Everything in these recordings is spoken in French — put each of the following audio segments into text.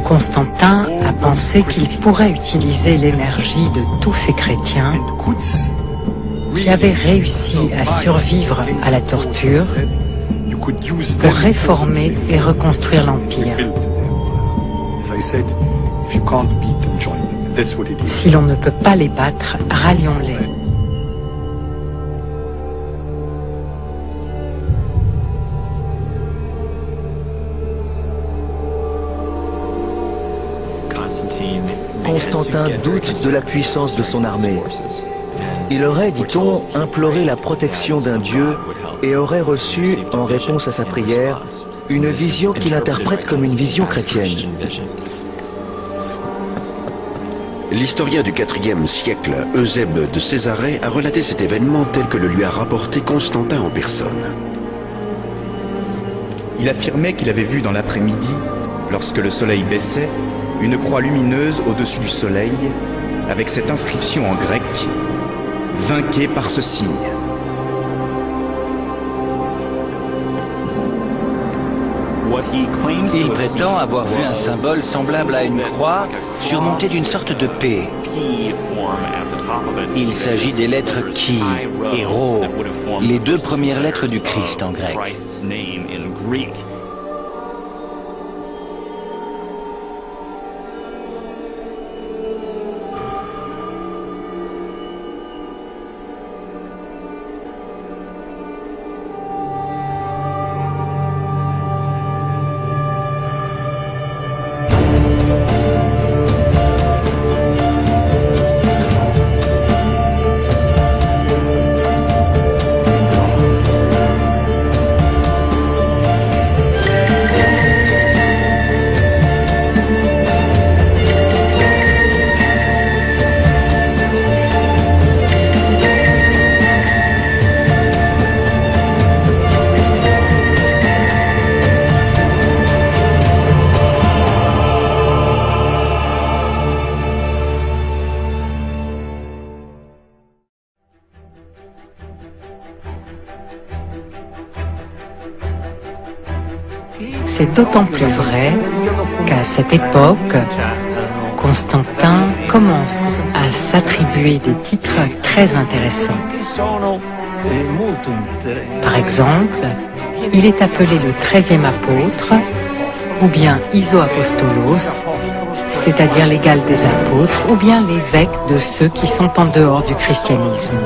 Constantin a pensé qu'il pourrait utiliser l'énergie de tous ces chrétiens qui avaient réussi à survivre à la torture pour réformer et reconstruire l'Empire. Si l'on ne peut pas les battre, rallions-les. Constantin doute de la puissance de son armée. Il aurait, dit-on, imploré la protection d'un dieu et aurait reçu, en réponse à sa prière, une vision qu'il interprète comme une vision chrétienne. L'historien du IVe siècle, Eusèbe de Césarée, a relaté cet événement tel que le lui a rapporté Constantin en personne. Il affirmait qu'il avait vu dans l'après-midi, lorsque le soleil baissait, une croix lumineuse au-dessus du soleil, avec cette inscription en grec « Vainquez par ce signe ». Il prétend avoir vu un symbole semblable à une croix surmontée d'une sorte de P. Il s'agit des lettres Chi et Rho, les deux premières lettres du Christ en grec. C'est d'autant plus vrai qu'à cette époque, Constantin commence à s'attribuer des titres très intéressants. Par exemple, il est appelé le 13e apôtre, ou bien Isoapostolos, c'est-à-dire l'égal des apôtres, ou bien l'évêque de ceux qui sont en dehors du christianisme.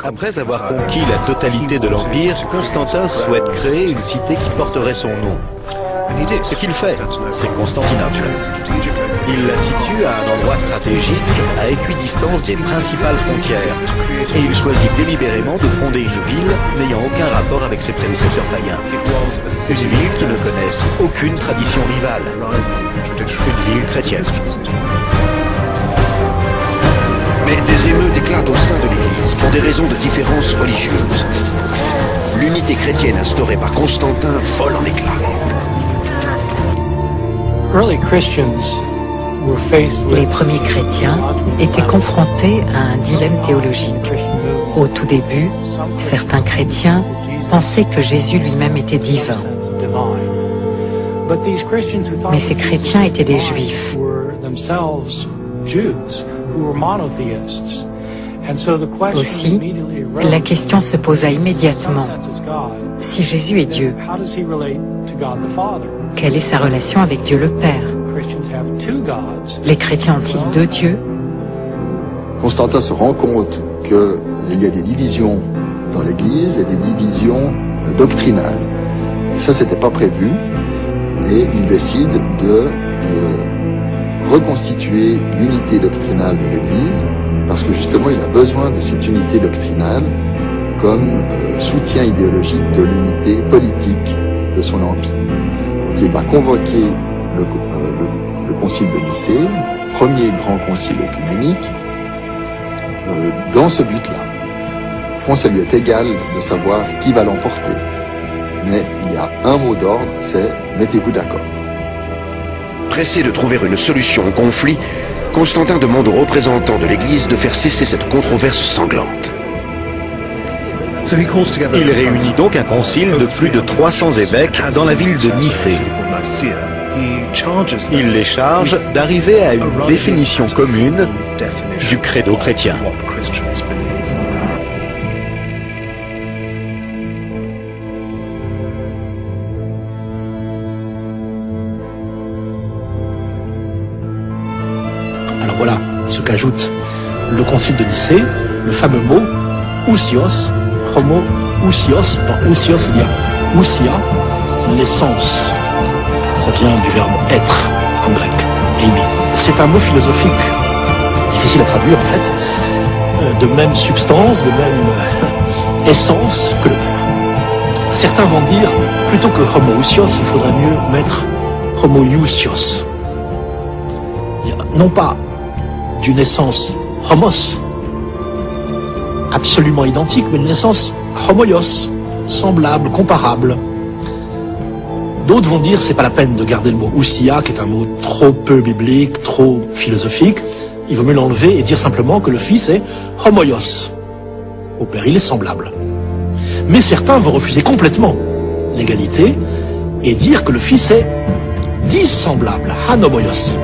Après avoir conquis la totalité de l'Empire, Constantin souhaite créer une cité qui porterait son nom. Ce qu'il fait, c'est Constantinople. Il la situe à un endroit stratégique, à équidistance des principales frontières. Et il choisit délibérément de fonder une ville n'ayant aucun rapport avec ses prédécesseurs païens. Une ville qui ne connaisse aucune tradition rivale. Une ville chrétienne. Mais des émeutes éclatent au sein de l'Église pour des raisons de différences religieuses. L'unité chrétienne instaurée par Constantin vole en éclats. Les premiers chrétiens étaient confrontés à un dilemme théologique. Au tout début, certains chrétiens pensaient que Jésus lui-même était divin. Mais ces chrétiens étaient des juifs. Aussi, la question se posa immédiatement. Si Jésus est Dieu, quelle est sa relation avec Dieu le Père? Les chrétiens ont-ils deux dieux? Constantin se rend compte qu'il y a des divisions dans l'Église et des divisions doctrinales. Et ça, c'était pas prévu. Et il décide de reconstituer l'unité doctrinale de l'Église, parce que justement il a besoin de cette unité doctrinale comme soutien idéologique de l'unité politique de son empire. Donc il va convoquer le concile de Nicée, premier grand concile œcuménique, dans ce but-là. Au fond, ça lui est égal de savoir qui va l'emporter. Mais il y a un mot d'ordre, c'est « mettez-vous d'accord ». Pressé de trouver une solution au conflit, Constantin demande aux représentants de l'Église de faire cesser cette controverse sanglante. Il réunit donc un concile de plus de 300 évêques dans la ville de Nicée. Il les charge d'arriver à une définition commune du credo chrétien. Alors voilà ce qu'ajoute le concile de Nicée, le fameux mot ousios, homo ousios. Dans ousios, il y a ousia, l'essence. Ça vient du verbe être en grec, eimi. C'est un mot philosophique, difficile à traduire en fait, de même substance, de même essence que le Père. Certains vont dire, plutôt que homo ousios, il faudrait mieux mettre homo iousios. Non pas d'une essence homos, absolument identique, mais une essence homoios, semblable, comparable. D'autres vont dire c'est pas la peine de garder le mot ousia, qui est un mot trop peu biblique, trop philosophique. Il vaut mieux l'enlever et dire simplement que le Fils est homoios. Au Père, il est semblable. Mais certains vont refuser complètement l'égalité et dire que le Fils est dissemblable, anomoios.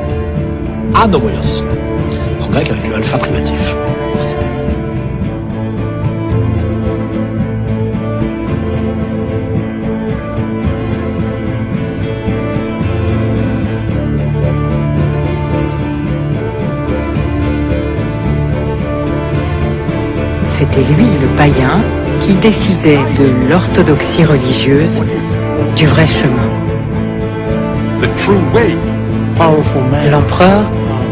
Anomoios. En grec avec le alpha privatif. C'était lui, le païen, qui décidait de l'orthodoxie religieuse, du vrai chemin. L'empereur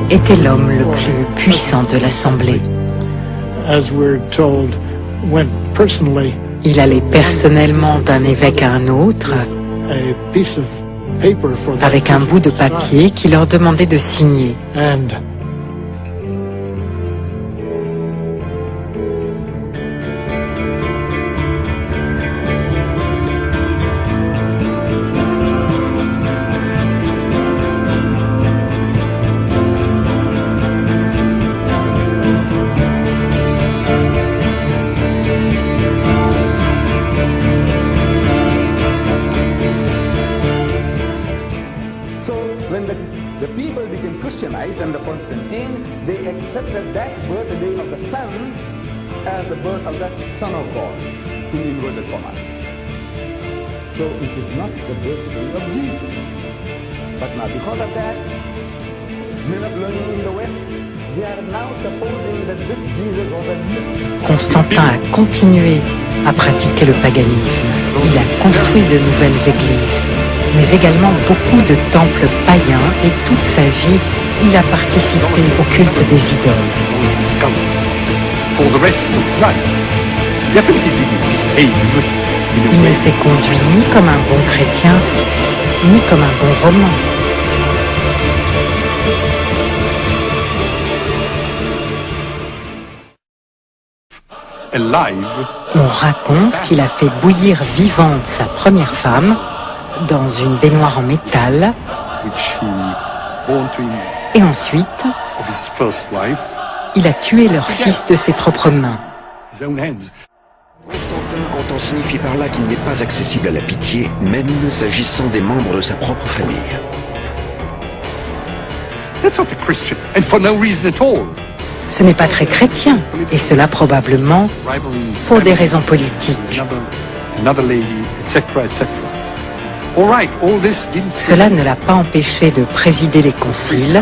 était l'homme le plus puissant de l'Assemblée. Il allait personnellement d'un évêque à un autre avec un bout de papier qui leur demandait de signer. Under Constantine, they accepted that birthday of the Son as the birth of the Son of God, in inverted commas. So it is not the birthday of Jesus. But now because of that, men of learning in the West, they are now supposing that this Jesus was a myth. Constantin a continué à pratiquer le paganisme. Il a construit de nouvelles églises, mais également beaucoup de temples païens, et toute sa vie, il a participé au culte des idoles. Il ne s'est conduit ni comme un bon chrétien, ni comme un bon romain. On raconte qu'il a fait bouillir vivante sa première femme dans une baignoire en métal, et ensuite, il a tué leur fils de ses propres mains. Constantin entend signifier par là qu'il n'est pas accessible à la pitié, même s'agissant des membres de sa propre famille. Ce n'est pas très chrétien, et cela probablement pour des raisons politiques. Cela ne l'a pas empêché de présider les conciles,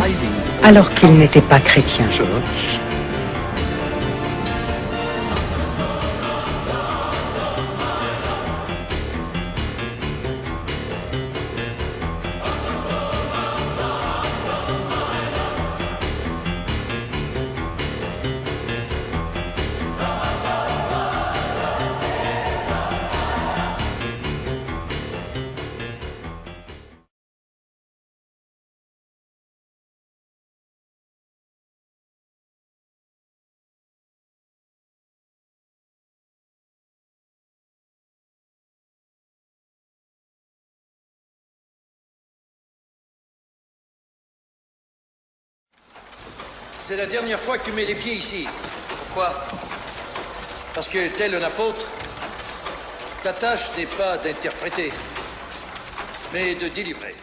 alors qu'il n'était pas chrétien. C'est la dernière fois que tu mets les pieds ici. Pourquoi? Parce que tel un apôtre, Ta tâche n'est pas d'interpréter, mais de délivrer.